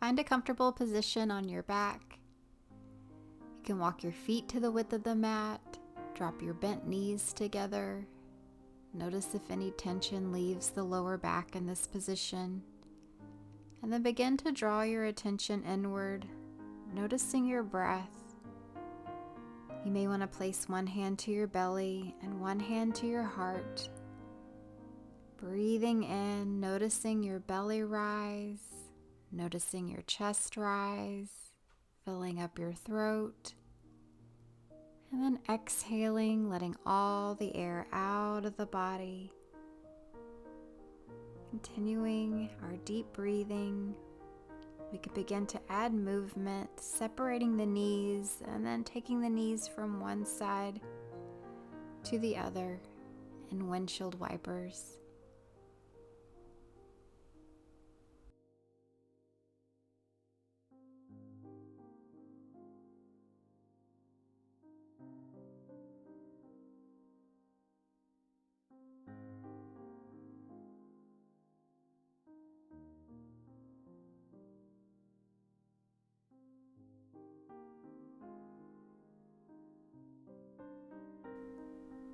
Find a comfortable position on your back. You can walk your feet to the width of the mat, drop your bent knees together. Notice if any tension leaves the lower back in this position. And then begin to draw your attention inward, noticing your breath. You may want to place one hand to your belly and one hand to your heart. Breathing in, noticing your belly rise, noticing your chest rise, filling up your throat. And then exhaling, letting all the air out of the body. Continuing our deep breathing. We can begin to add movement, separating the knees and then taking the knees from one side to the other in windshield wipers.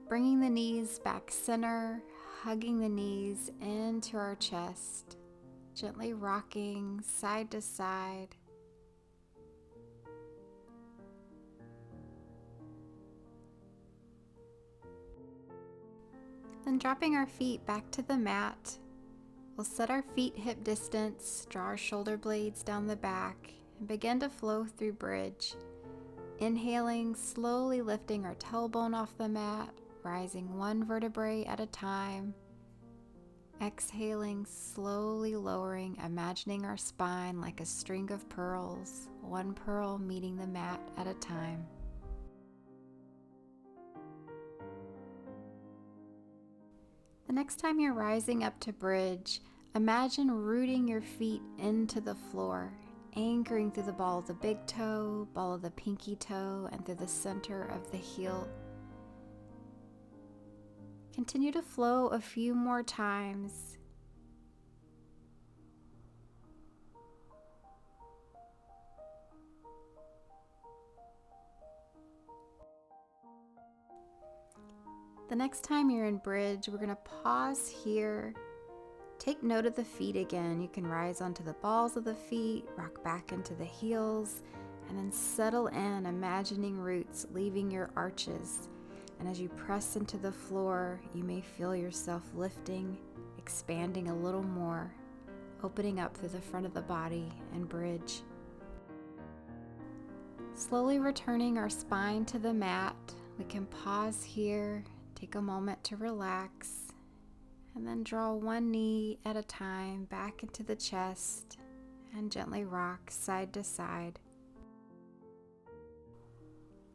Bringing the knees back center, hugging the knees into our chest, gently rocking side to side. Then dropping our feet back to the mat, we'll set our feet hip distance, draw our shoulder blades down the back, and begin to flow through bridge. Inhaling, slowly lifting our tailbone off the mat, rising one vertebrae at a time. Exhaling, slowly lowering, imagining our spine like a string of pearls, one pearl meeting the mat at a time. The next time you're rising up to bridge, imagine rooting your feet into the floor, anchoring through the ball of the big toe, ball of the pinky toe, and through the center of the heel. Continue to flow a few more times. The next time you're in bridge, we're going to pause here. Take note of the feet again. You can rise onto the balls of the feet, rock back into the heels, and then settle in, imagining roots leaving your arches. And as you press into the floor, you may feel yourself lifting, expanding a little more, opening up through the front of the body and bridge. Slowly returning our spine to the mat, we can pause here, take a moment to relax, and then draw one knee at a time back into the chest and gently rock side to side.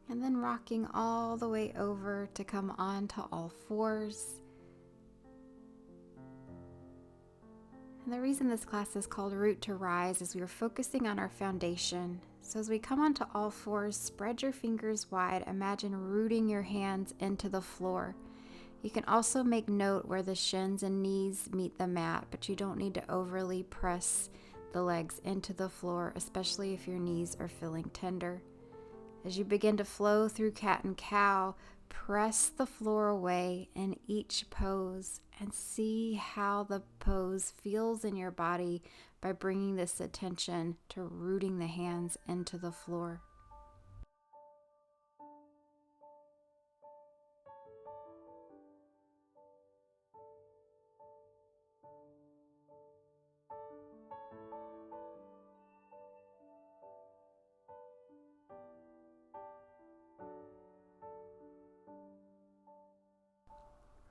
And then rocking all the way over to come onto all fours. And the reason this class is called Root to Rise is we are focusing on our foundation. So as we come onto all fours, spread your fingers wide. Imagine rooting your hands into the floor. You can also make note where the shins and knees meet the mat, but you don't need to overly press the legs into the floor, especially if your knees are feeling tender. As you begin to flow through cat and cow, press the floor away in each pose and see how the pose feels in your body by bringing this attention to rooting the hands into the floor.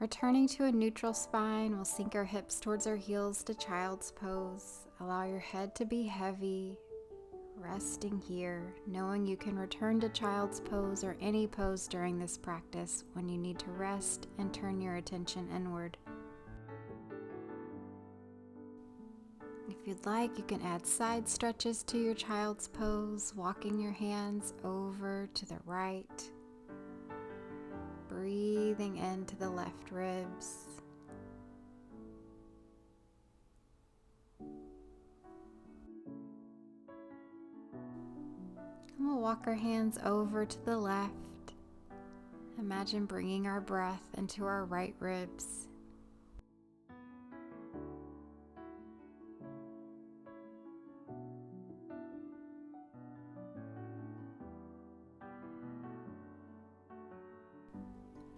Returning to a neutral spine, we'll sink our hips towards our heels to child's pose. Allow your head to be heavy, resting here, knowing you can return to child's pose or any pose during this practice when you need to rest and turn your attention inward. If you'd like, you can add side stretches to your child's pose, walking your hands over to the right. Breathing into the left ribs. And we'll walk our hands over to the left. Imagine bringing our breath into our right ribs.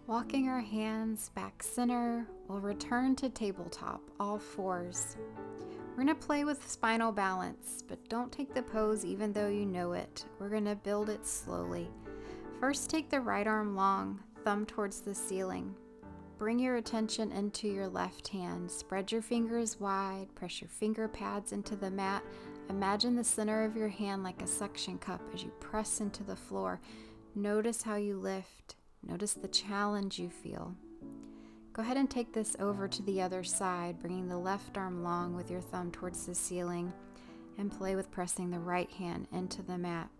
Walking our hands back center, we'll return to tabletop, all fours. We're going to play with spinal balance, but don't take the pose even though you know it. We're going to build it slowly. First, take the right arm long, thumb towards the ceiling. Bring your attention into your left hand. Spread your fingers wide, press your finger pads into the mat. Imagine the center of your hand like a suction cup as you press into the floor. Notice how you lift. Notice the challenge you feel. Go ahead and take this over to the other side, bringing the left arm long with your thumb towards the ceiling, and play with pressing the right hand into the mat.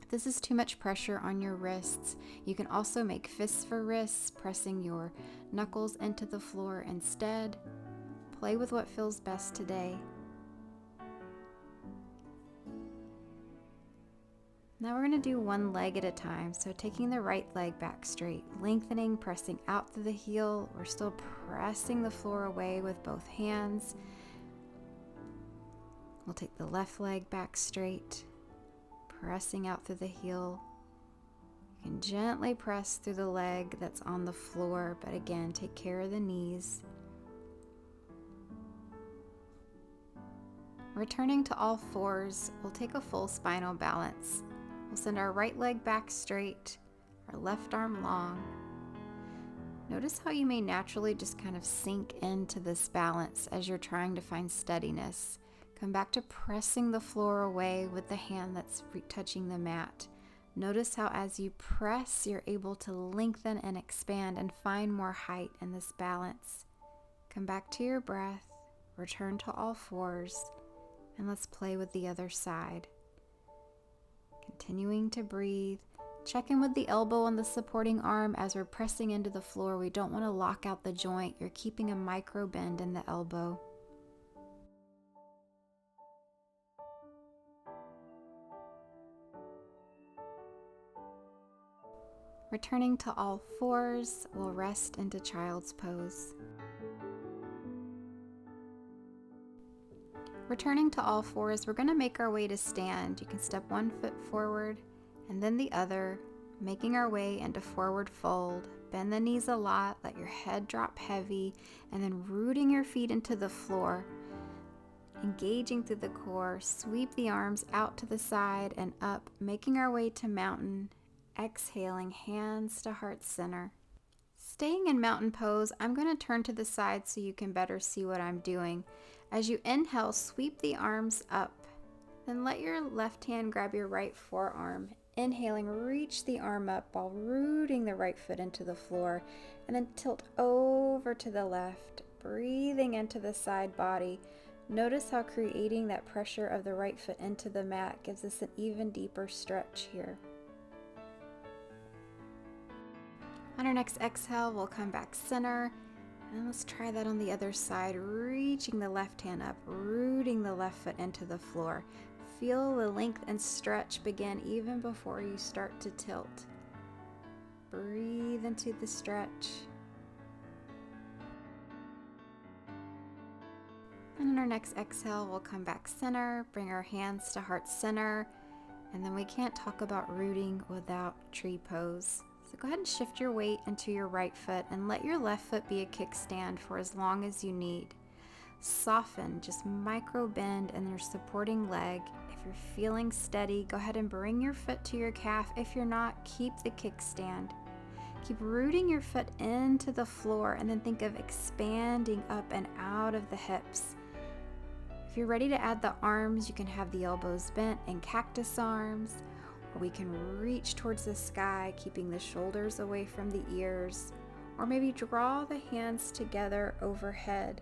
If this is too much pressure on your wrists, you can also make fists for wrists, pressing your knuckles into the floor instead. Play with what feels best today. Now we're going to do one leg at a time. So taking the right leg back straight, lengthening, pressing out through the heel. We're still pressing the floor away with both hands. We'll take the left leg back straight, pressing out through the heel. You can gently press through the leg that's on the floor, but again, take care of the knees. Returning to all fours, we'll take a full spinal balance. We'll send our right leg back straight, our left arm long. Notice how you may naturally just kind of sink into this balance as you're trying to find steadiness. Come back to pressing the floor away with the hand that's touching the mat. Notice how as you press, you're able to lengthen and expand and find more height in this balance. Come back to your breath, return to all fours, and let's play with the other side. Continuing to breathe. Check in with the elbow on the supporting arm as we're pressing into the floor. We don't want to lock out the joint. You're keeping a micro bend in the elbow. Returning to all fours, we'll rest into child's pose. Returning to all fours, we're going to make our way to stand. You can step one foot forward and then the other, making our way into forward fold. Bend the knees a lot, let your head drop heavy, and then rooting your feet into the floor. Engaging through the core, sweep the arms out to the side and up, making our way to mountain. Exhaling, hands to heart center. Staying in mountain pose, I'm going to turn to the side so you can better see what I'm doing. As you inhale, sweep the arms up. Then let your left hand grab your right forearm. Inhaling, reach the arm up while rooting the right foot into the floor. And then tilt over to the left, breathing into the side body. Notice how creating that pressure of the right foot into the mat gives us an even deeper stretch here. On our next exhale, we'll come back center. And let's try that on the other side, reaching the left hand up, rooting the left foot into the floor. Feel the length and stretch begin even before you start to tilt. Breathe into the stretch. And on our next exhale, we'll come back center, bring our hands to heart center, and then we can't talk about rooting without tree pose. So go ahead and shift your weight into your right foot and let your left foot be a kickstand for as long as you need. Soften, just micro bend in your supporting leg. If you're feeling steady, go ahead and bring your foot to your calf. If you're not, keep the kickstand. Keep rooting your foot into the floor and then think of expanding up and out of the hips. If you're ready to add the arms, you can have the elbows bent in cactus arms, or we can reach towards the sky, keeping the shoulders away from the ears, or maybe draw the hands together overhead.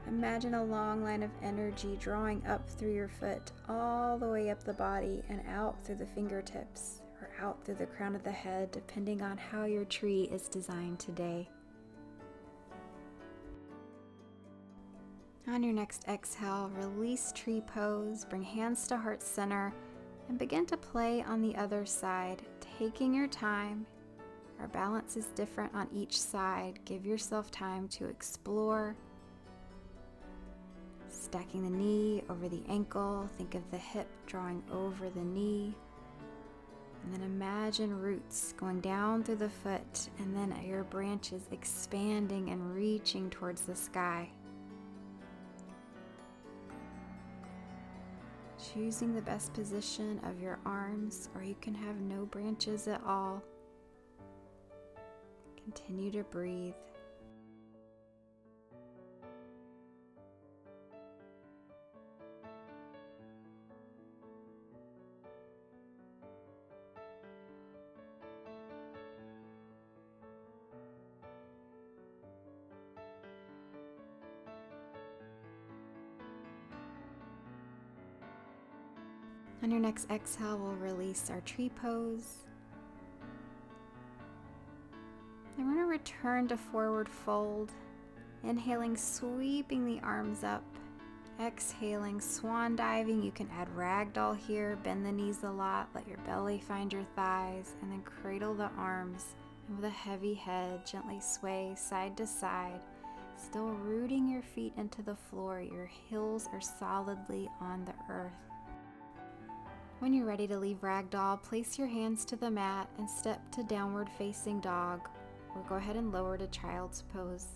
Imagine a long line of energy drawing up through your foot, all the way up the body and out through the fingertips, or out through the crown of the head, depending on how your tree is designed today. On your next exhale, release tree pose, bring hands to heart center, and begin to play on the other side, taking your time. Our balance is different on each side. Give yourself time to explore. Stacking the knee over the ankle, think of the hip drawing over the knee. And then imagine roots going down through the foot, and then your branches expanding and reaching towards the sky. Choosing the best position of your arms, or you can have no branches at all. Continue to breathe. On your next exhale, we'll release our tree pose. And we're going to return to forward fold. Inhaling, sweeping the arms up. Exhaling, swan diving. You can add ragdoll here. Bend the knees a lot. Let your belly find your thighs. And then cradle the arms. And with a heavy head, gently sway side to side. Still rooting your feet into the floor. Your heels are solidly on the earth. When you're ready to leave ragdoll, place your hands to the mat and step to downward facing dog, or go ahead and lower to child's pose.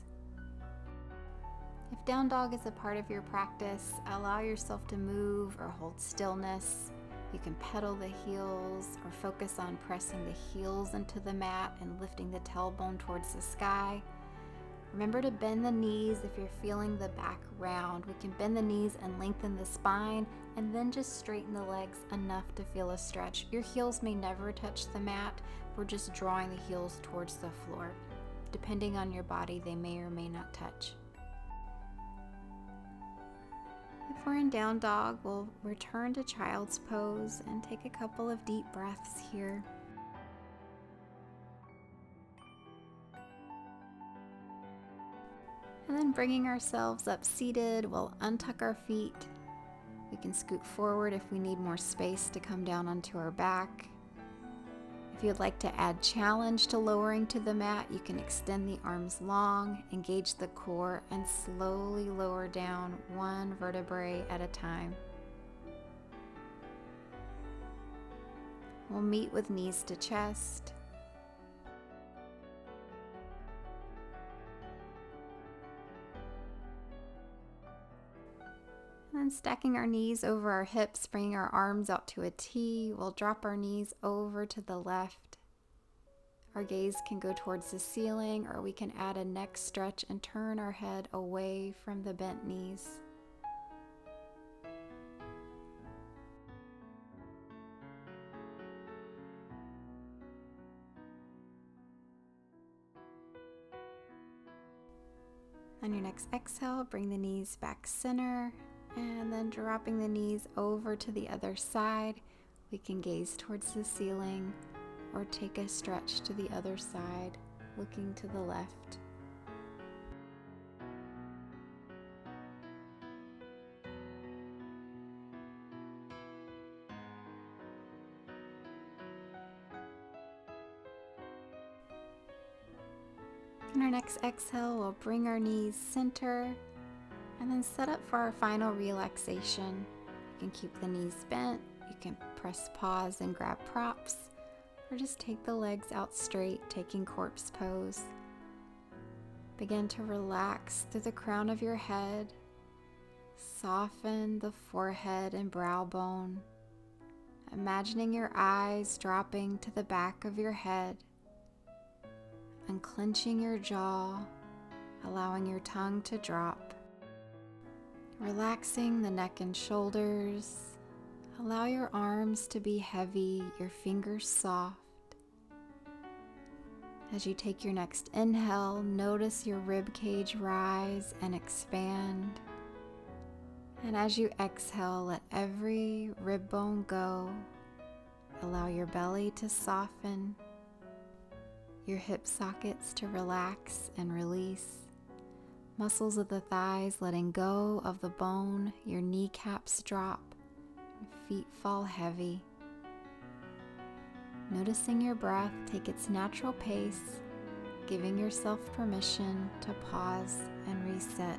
If down dog is a part of your practice, allow yourself to move or hold stillness. You can pedal the heels or focus on pressing the heels into the mat and lifting the tailbone towards the sky. Remember to bend the knees if you're feeling the back round. We can bend the knees and lengthen the spine, and then just straighten the legs enough to feel a stretch. Your heels may never touch the mat. We're just drawing the heels towards the floor. Depending on your body, they may or may not touch. If we're in down dog, we'll return to child's pose and take a couple of deep breaths here. And then bringing ourselves up seated, we'll untuck our feet. We can scoot forward if we need more space to come down onto our back. If you'd like to add challenge to lowering to the mat, you can extend the arms long, engage the core, and slowly lower down one vertebrae at a time. We'll meet with knees to chest. And then stacking our knees over our hips, bringing our arms out to a T. We'll drop our knees over to the left. Our gaze can go towards the ceiling, or we can add a neck stretch and turn our head away from the bent knees. On your next exhale, bring the knees back center. And then dropping the knees over to the other side, we can gaze towards the ceiling or take a stretch to the other side, looking to the left. On our next exhale, we'll bring our knees center and then set up for our final relaxation. You can keep the knees bent, you can press pause and grab props, or just take the legs out straight, taking corpse pose. Begin to relax through the crown of your head. Soften the forehead and brow bone, imagining your eyes dropping to the back of your head, unclenching your jaw, allowing your tongue to drop. Relaxing the neck and shoulders. Allow your arms to be heavy, your fingers soft. As you take your next inhale, notice your rib cage rise and expand. And as you exhale, let every rib bone go. Allow your belly to soften, your hip sockets to relax and release. Muscles of the thighs letting go of the bone, your kneecaps drop, feet fall heavy. Noticing your breath take its natural pace, giving yourself permission to pause and reset.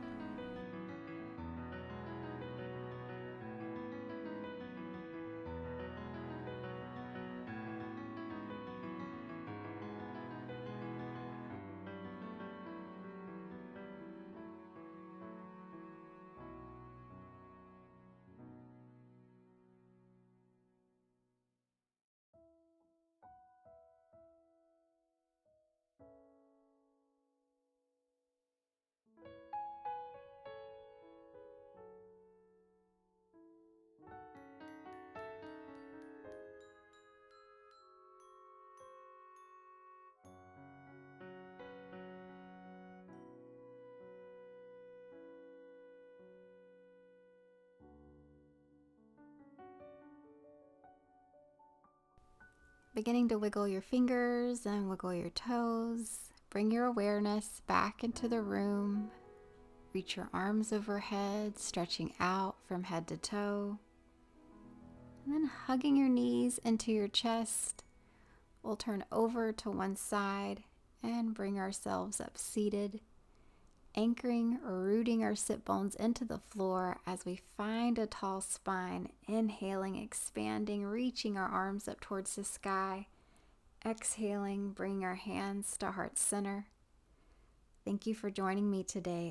Beginning to wiggle your fingers and wiggle your toes. Bring your awareness back into the room. Reach your arms overhead, stretching out from head to toe. And then hugging your knees into your chest, we'll turn over to one side and bring ourselves up seated, anchoring or rooting our sit bones into the floor as we find a tall spine, inhaling, expanding, reaching our arms up towards the sky. Exhaling, bring our hands to heart center. Thank you for joining me today.